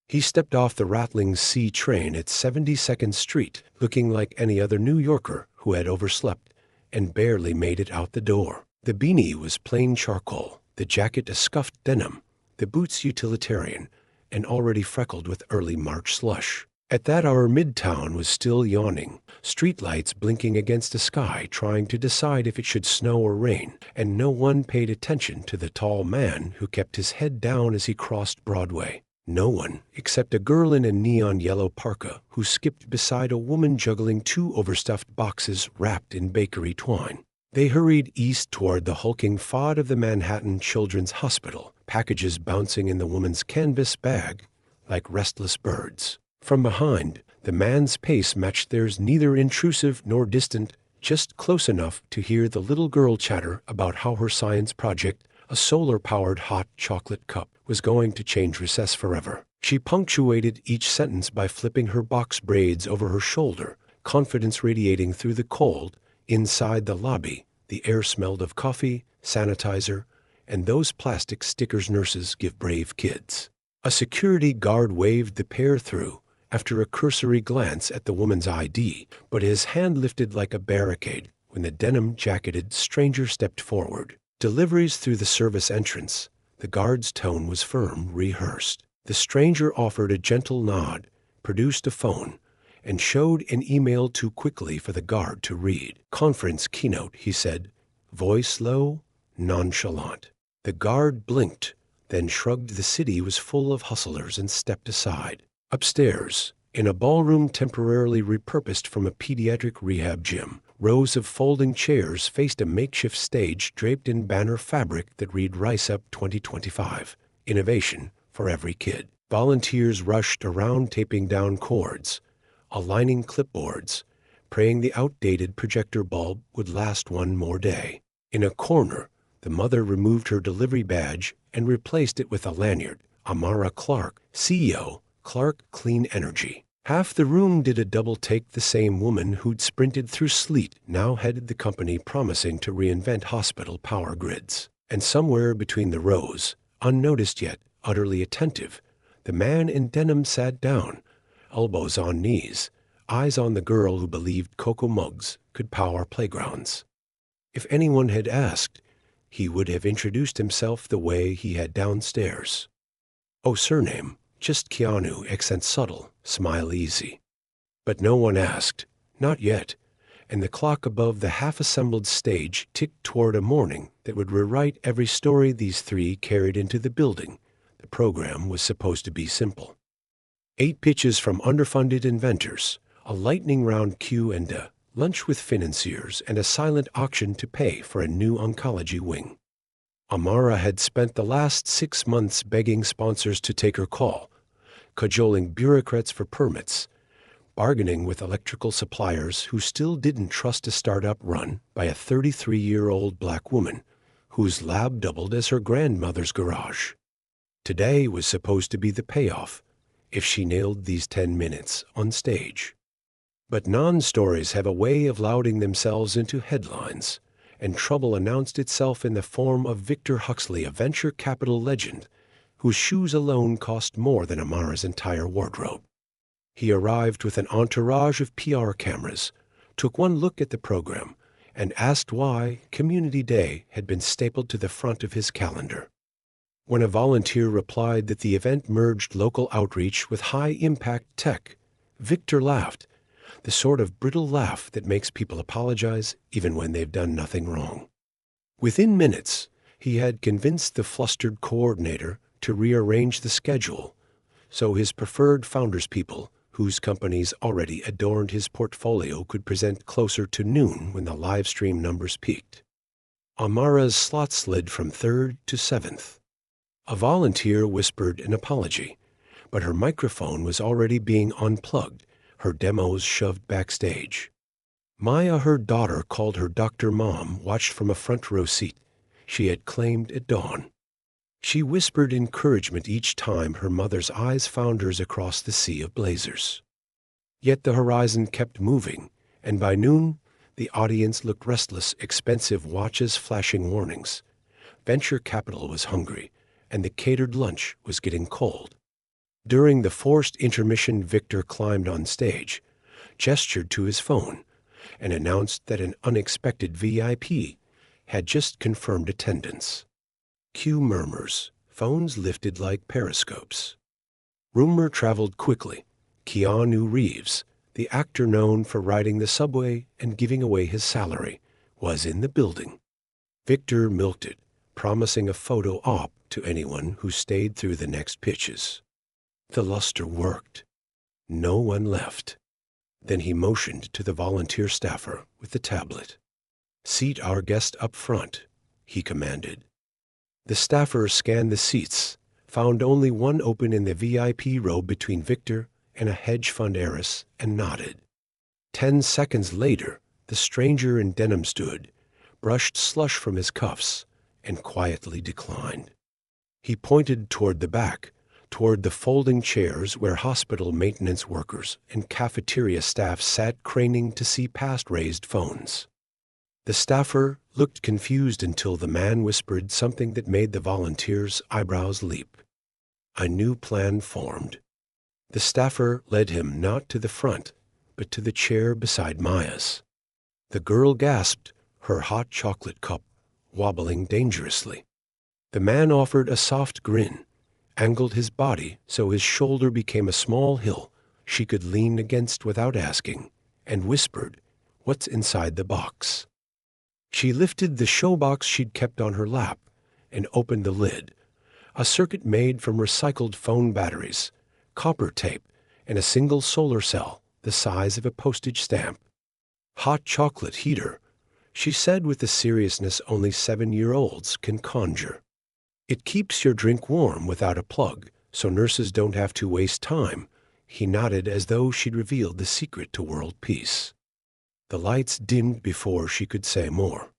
He stepped off the rattling C train at 72nd Street, looking like any other New Yorker who had overslept and barely made it out the door. The beanie was plain charcoal, the jacket a scuffed denim, the boots utilitarian, and already freckled with early March slush. At that hour, Midtown was still yawning, streetlights blinking against a sky trying to decide if it should snow or rain, and no one paid attention to the tall man who kept his head down as he crossed Broadway. No one, except a girl in a neon yellow parka who skipped beside a woman juggling 2 overstuffed boxes wrapped in bakery twine. They hurried east toward the hulking FOD of the Manhattan Children's Hospital, packages bouncing in the woman's canvas bag like restless birds. From behind, the man's pace matched theirs, neither intrusive nor distant, just close enough to hear the little girl chatter about how her science project, a solar-powered hot chocolate cup, was going to change recess forever. She punctuated each sentence by flipping her box braids over her shoulder, confidence radiating through the cold. Inside the lobby, the air smelled of coffee, sanitizer, and those plastic stickers nurses give brave kids. A security guard waved the pair through after a cursory glance at the woman's ID, but his hand lifted like a barricade when the denim-jacketed stranger stepped forward. Deliveries through the service entrance. The guard's tone was firm, rehearsed. The stranger offered a gentle nod, produced a phone, and showed an email too quickly for the guard to read. Conference keynote, he said, voice low, nonchalant. The guard blinked, then shrugged. The city was full of hustlers and stepped aside. Upstairs, in a ballroom temporarily repurposed from a pediatric rehab gym, rows of folding chairs faced a makeshift stage draped in banner fabric that read RISEUP 2025, Innovation for Every Kid. Volunteers rushed around taping down cords, aligning clipboards, praying the outdated projector bulb would last one more day. In a corner, the mother removed her delivery badge and replaced it with a lanyard. Amara Clarke, CEO, Clarke Clean Energy. Half the room did a double take. The same woman who'd sprinted through sleet now headed the company, promising to reinvent hospital power grids. And somewhere between the rows, unnoticed yet utterly attentive, the man in denim sat down, elbows on knees, eyes on the girl who believed cocoa mugs could power playgrounds. If anyone had asked, he would have introduced himself the way he had downstairs. Oh, surname, just Keanu, accent subtle, smile easy. But no one asked, not yet, and the clock above the half-assembled stage ticked toward a morning that would rewrite every story these three carried into the building. The program was supposed to be simple. 8 pitches from underfunded inventors, a lightning round Q&A, lunch with financiers, and a silent auction to pay for a new oncology wing. Amara had spent the last 6 months begging sponsors to take her call, cajoling bureaucrats for permits, bargaining with electrical suppliers who still didn't trust a startup run by a 33-year-old black woman whose lab doubled as her grandmother's garage. Today was supposed to be the payoff if she nailed these 10 minutes on stage. But non-stories have a way of lauding themselves into headlines, and trouble announced itself in the form of Victor Huxley, a venture capital legend whose shoes alone cost more than Amara's entire wardrobe. He arrived with an entourage of PR cameras, took one look at the program, and asked why Community Day had been stapled to the front of his calendar. When a volunteer replied that the event merged local outreach with high-impact tech, Victor laughed, the sort of brittle laugh that makes people apologize even when they've done nothing wrong. Within minutes, he had convinced the flustered coordinator to rearrange the schedule so his preferred founders people, whose companies already adorned his portfolio, could present closer to noon when the live stream numbers peaked. Amara's slot slid from 3rd to 7th. A volunteer whispered an apology, but her microphone was already being unplugged, her demos shoved backstage. Maya, her daughter, called her Dr. Mom, watched from a front row seat she had claimed at dawn. She whispered encouragement each time her mother's eyes found hers across the sea of blazers. Yet the horizon kept moving, and by noon, the audience looked restless, expensive watches flashing warnings. Venture capital was hungry, and the catered lunch was getting cold. During the forced intermission, Victor climbed on stage, gestured to his phone, and announced that an unexpected VIP had just confirmed attendance. Cue murmurs, phones lifted like periscopes. Rumor traveled quickly. Keanu Reeves, the actor known for riding the subway and giving away his salary, was in the building. Victor milked it, promising a photo op to anyone who stayed through the next pitches. The luster worked. No one left. Then he motioned to the volunteer staffer with the tablet. "Seat our guest up front," he commanded. The staffer scanned the seats, found only one open in the VIP row between Victor and a hedge fund heiress, and nodded. 10 seconds later, the stranger in denim stood, brushed slush from his cuffs, and quietly declined. He pointed toward the back, toward the folding chairs where hospital maintenance workers and cafeteria staff sat craning to see past raised phones. The staffer looked confused until the man whispered something that made the volunteer's eyebrows leap. A new plan formed. The staffer led him not to the front, but to the chair beside Maya's. The girl gasped, her hot chocolate cup wobbling dangerously. The man offered a soft grin, angled his body so his shoulder became a small hill she could lean against without asking, and whispered, "What's inside the box?" She lifted the Shoebox she'd kept on her lap and opened the lid. A circuit made from recycled phone batteries, copper tape, and a single solar cell the size of a postage stamp. "Hot chocolate heater," she said with the seriousness only 7-year-olds can conjure. "It keeps your drink warm without a plug, so nurses don't have to waste time." He nodded as though she'd revealed the secret to world peace. The lights dimmed before she could say more.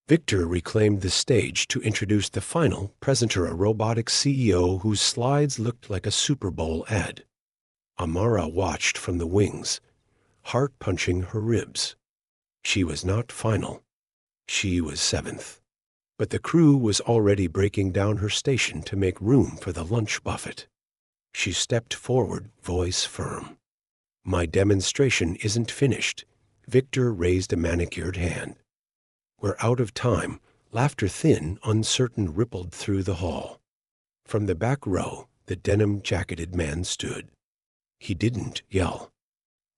Victor reclaimed the stage to introduce the final presenter, a robotic CEO whose slides looked like a Super Bowl ad. Amara watched from the wings, heart punching her ribs. She was not final. She was 7th. But the crew was already breaking down her station to make room for the lunch buffet. She stepped forward, voice firm. "My demonstration isn't finished." Victor raised a manicured hand. "We're out of time." Laughter, thin, uncertain, rippled through the hall. From the back row, the denim-jacketed man stood. He didn't yell.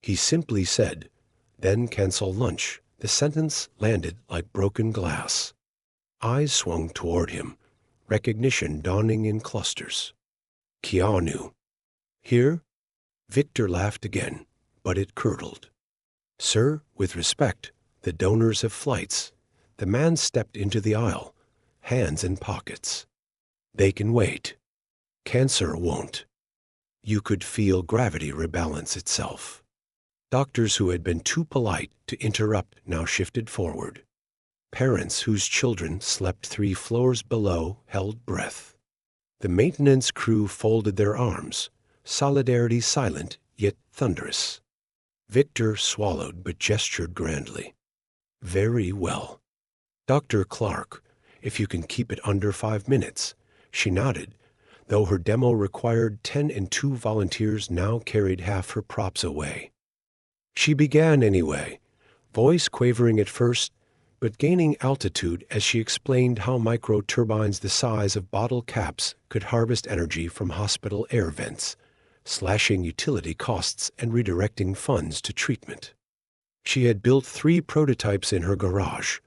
He simply said, "Then cancel lunch." The sentence landed like broken glass. Eyes swung toward him, recognition dawning in clusters. "Keanu." "Here?" Victor laughed again, but it curdled. "Sir, with respect, the donors of flights." The man stepped into the aisle, hands in pockets. "They can wait. Cancer won't." You could feel gravity rebalance itself. Doctors who had been too polite to interrupt now shifted forward. Parents whose children slept 3 floors below held breath. The maintenance crew folded their arms, solidarity silent yet thunderous. Victor swallowed but gestured grandly. "Very well. Dr. Clarke, if you can keep it under 5 minutes." She nodded, though her demo required 10 and 2 volunteers now carried half her props away. She began anyway, voice quavering at first, but gaining altitude as she explained how micro-turbines the size of bottle caps could harvest energy from hospital air vents, slashing utility costs and redirecting funds to treatment. She had built 3 prototypes in her garage,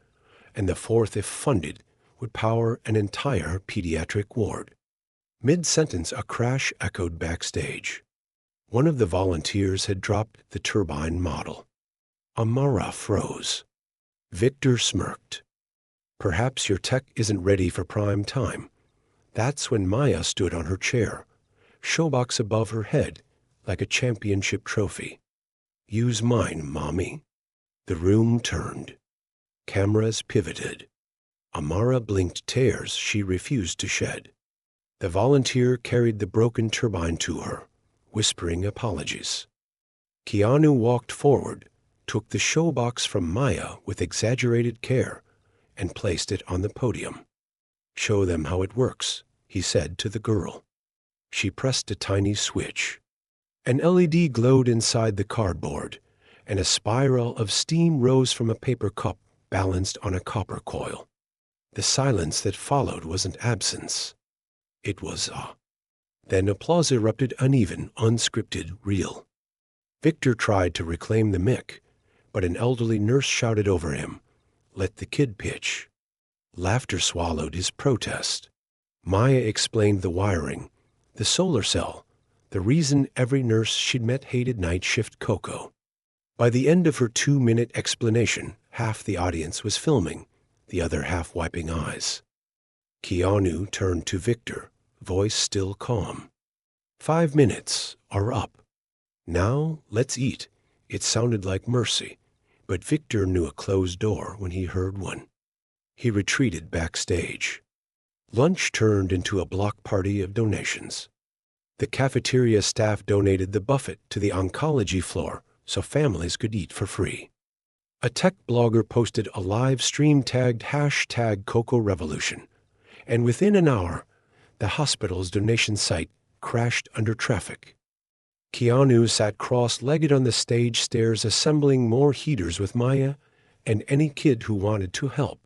and the 4th, if funded, would power an entire pediatric ward. Mid-sentence, a crash echoed backstage. One of the volunteers had dropped the turbine model. Amara froze. Victor smirked. "Perhaps your tech isn't ready for prime time." That's when Maya stood on her chair, Shoebox above her head, like a championship trophy. "Use mine, Mommy." The room turned. Cameras pivoted. Amara blinked tears she refused to shed. The volunteer carried the broken turbine to her, whispering apologies. Keanu walked forward, took the Shoebox from Maya with exaggerated care, and placed it on the podium. "Show them how it works," he said to the girl. She pressed a tiny switch. An LED glowed inside the cardboard, and a spiral of steam rose from a paper cup balanced on a copper coil. The silence that followed wasn't absence. It was awe. Then applause erupted, uneven, unscripted, real. Victor tried to reclaim the mic, but an elderly nurse shouted over him, "Let the kid pitch." Laughter swallowed his protest. Maya explained the wiring, the solar cell, the reason every nurse she'd met hated night shift Coco. By the end of her 2-minute explanation, half the audience was filming, the other half wiping eyes. Keanu turned to Victor, voice still calm. 5 minutes are up. Now let's eat. It sounded like mercy, but Victor knew a closed door when he heard one. He retreated backstage. Lunch turned into a block party of donations. The cafeteria staff donated the buffet to the oncology floor so families could eat for free. A tech blogger posted a live stream tagged #CocoaRevolution, and within an hour, the hospital's donation site crashed under traffic. Keanu sat cross-legged on the stage stairs assembling more heaters with Maya and any kid who wanted to help,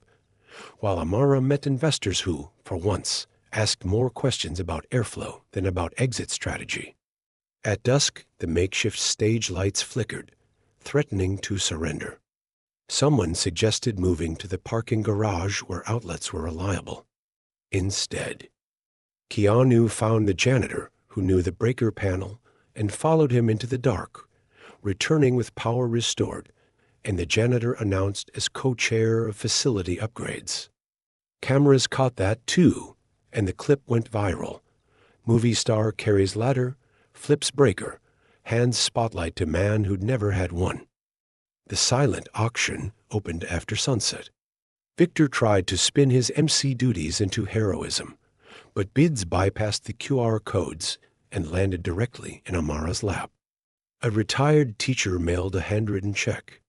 while Amara met investors who, for once, asked more questions about airflow than about exit strategy. At dusk, the makeshift stage lights flickered, threatening to surrender. Someone suggested moving to the parking garage where outlets were reliable. Instead, Keanu found the janitor who knew the breaker panel and followed him into the dark, returning with power restored, and the janitor announced as co-chair of facility upgrades. Cameras caught that too, and the clip went viral. Movie star carries ladder, flips breaker, hands spotlight to man who'd never had one. The silent auction opened after sunset. Victor tried to spin his MC duties into heroism, but bids bypassed the QR codes and landed directly in Amara's lap. A retired teacher mailed a handwritten check.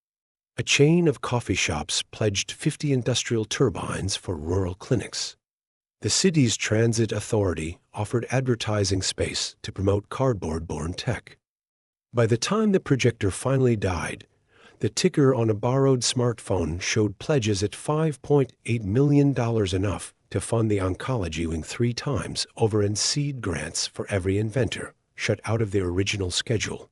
A chain of coffee shops pledged 50 industrial turbines for rural clinics. The city's transit authority offered advertising space to promote cardboard-borne tech. By the time the projector finally died, the ticker on a borrowed smartphone showed pledges at $5.8 million, enough to fund the oncology wing 3 times over in seed grants for every inventor, shut out of their original schedule.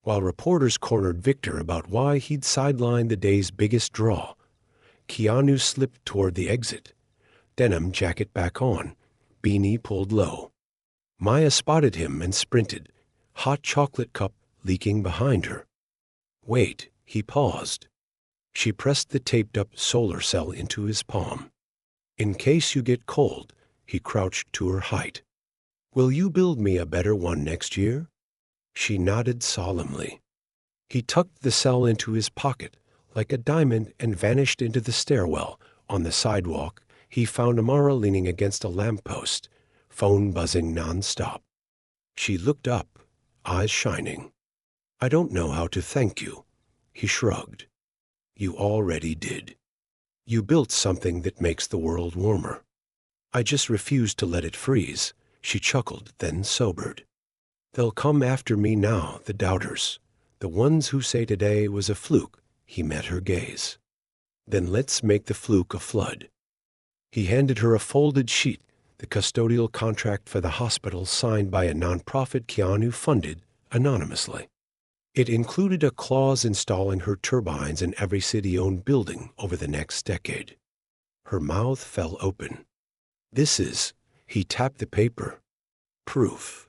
While reporters cornered Victor about why he'd sidelined the day's biggest draw, Keanu slipped toward the exit, denim jacket back on, beanie pulled low. Maya spotted him and sprinted, hot chocolate cup leaking behind her. "Wait," he paused. She pressed the taped-up solar cell into his palm. "In case you get cold," he crouched to her height. "Will you build me a better one next year?" She nodded solemnly. He tucked the cell into his pocket like a diamond and vanished into the stairwell. On the sidewalk, he found Amara leaning against a lamppost, phone buzzing nonstop. She looked up, eyes shining. "I don't know how to thank you," he shrugged. "You already did. You built something that makes the world warmer. I just refuse to let it freeze," she chuckled, then sobered. "They'll come after me now, the doubters, the ones who say today was a fluke." He met her gaze. "Then let's make the fluke a flood." He handed her a folded sheet, the custodial contract for the hospital signed by a nonprofit Keanu funded anonymously. It included a clause installing her turbines in every city-owned building over the next decade. Her mouth fell open. "This is," he tapped the paper, "proof.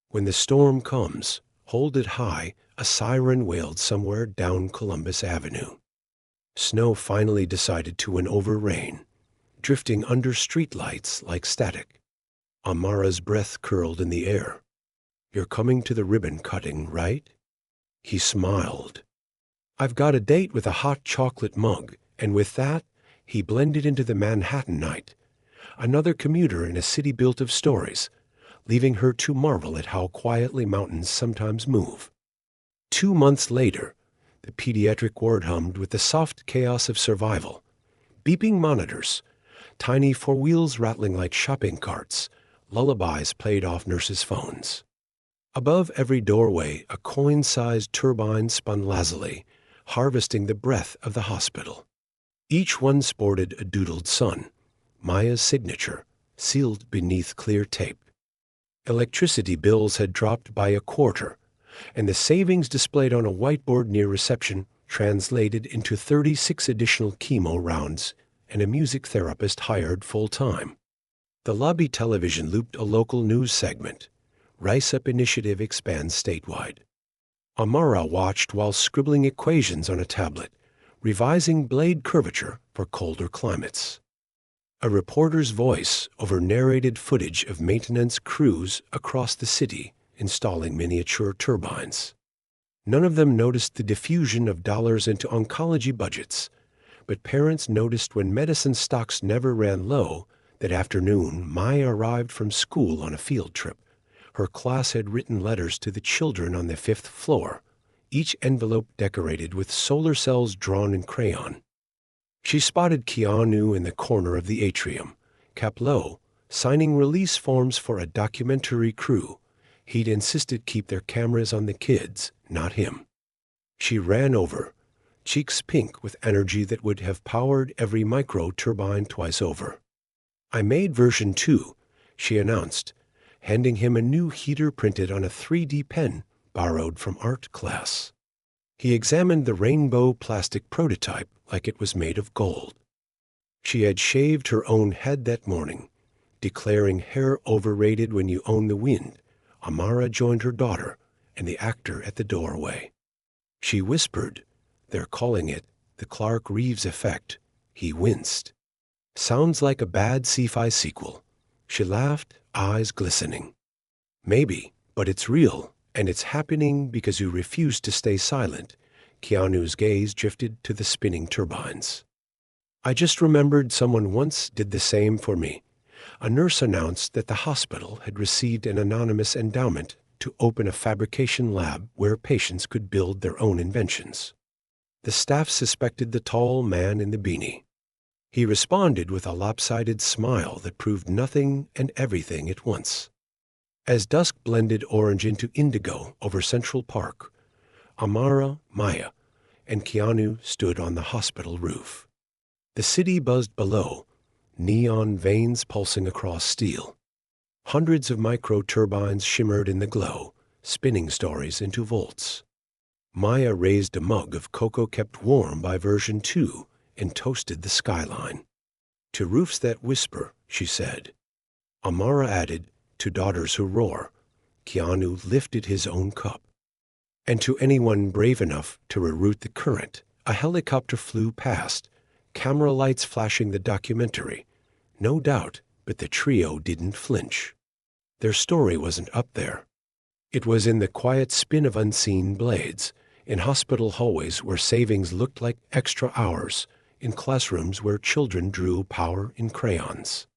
When the storm comes, hold it high," a siren wailed somewhere down Columbus Avenue. Snow finally decided to win over rain, drifting under streetlights like static. Amara's breath curled in the air. "You're coming to the ribbon cutting, right?" He smiled. "I've got a date with a hot chocolate mug," and with that, he blended into the Manhattan night, another commuter in a city built of stories, leaving her to marvel at how quietly mountains sometimes move. 2 months later, the pediatric ward hummed with the soft chaos of survival. Beeping monitors, tiny 4 wheels rattling like shopping carts, lullabies played off nurses' phones. Above every doorway, a coin-sized turbine spun lazily, harvesting the breath of the hospital. Each one sported a doodled sun, Maya's signature, sealed beneath clear tape. Electricity bills had dropped by a quarter, and the savings displayed on a whiteboard near reception translated into 36 additional chemo rounds and a music therapist hired full-time. The lobby television looped a local news segment. RISEUP initiative expands statewide. Amara watched while scribbling equations on a tablet, revising blade curvature for colder climates. A reporter's voice over-narrated footage of maintenance crews across the city installing miniature turbines. None of them noticed the diffusion of dollars into oncology budgets, but parents noticed when medicine stocks never ran low. That afternoon, Maya arrived from school on a field trip. Her class had written letters to the children on the 5th floor, each envelope decorated with solar cells drawn in crayon. She spotted Keanu in the corner of the atrium, cap low, signing release forms for a documentary crew. He'd insisted keep their cameras on the kids, not him. She ran over, cheeks pink with energy that would have powered every micro-turbine twice over. "I made version 2, she announced, handing him a new heater printed on a 3D pen borrowed from art class. He examined the rainbow plastic prototype like it was made of gold. She had shaved her own head that morning, declaring hair overrated when you own the wind. Amara joined her daughter and the actor at the doorway. She whispered, "They're calling it the Clarke Reeves effect." He winced. "Sounds like a bad sci-fi sequel." She laughed, eyes glistening. "Maybe, but it's real, and it's happening because you refuse to stay silent." Keanu's gaze drifted to the spinning turbines. "I just remembered someone once did the same for me." A nurse announced that the hospital had received an anonymous endowment to open a fabrication lab where patients could build their own inventions. The staff suspected the tall man in the beanie. He responded with a lopsided smile that proved nothing and everything at once. As dusk blended orange into indigo over Central Park, Amara, Maya, and Keanu stood on the hospital roof. The city buzzed below, neon veins pulsing across steel. Hundreds of micro-turbines shimmered in the glow, spinning stories into volts. Maya raised a mug of cocoa kept warm by version 2 and toasted the skyline. "To roofs that whisper," she said. Amara added, "To daughters who roar." Keanu lifted his own cup. "And to anyone brave enough to reroute the current." A helicopter flew past, camera lights flashing the documentary. No doubt, but the trio didn't flinch. Their story wasn't up there. It was in the quiet spin of unseen blades, in hospital hallways where savings looked like extra hours, in classrooms where children drew power in crayons.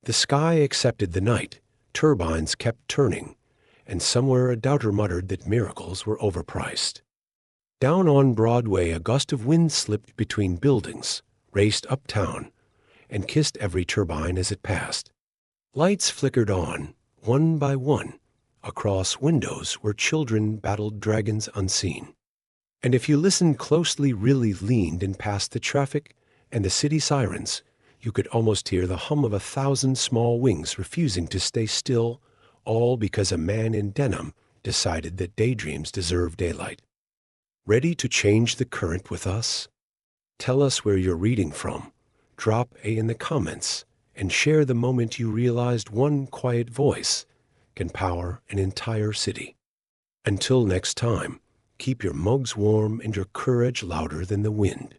The sky accepted the night, turbines kept turning, and somewhere a doubter muttered that miracles were overpriced. Down on Broadway, a gust of wind slipped between buildings, raced uptown, and kissed every turbine as it passed. Lights flickered on, one by one, across windows where children battled dragons unseen. And if you listened closely, really leaned and past the traffic and the city sirens, you could almost hear the hum of 1,000 small wings refusing to stay still, all because a man in denim decided that daydreams deserve daylight. Ready to change the current with us? Tell us where you're reading from. Drop A in the comments and share the moment you realized one quiet voice can power an entire city. Until next time, keep your mugs warm and your courage louder than the wind.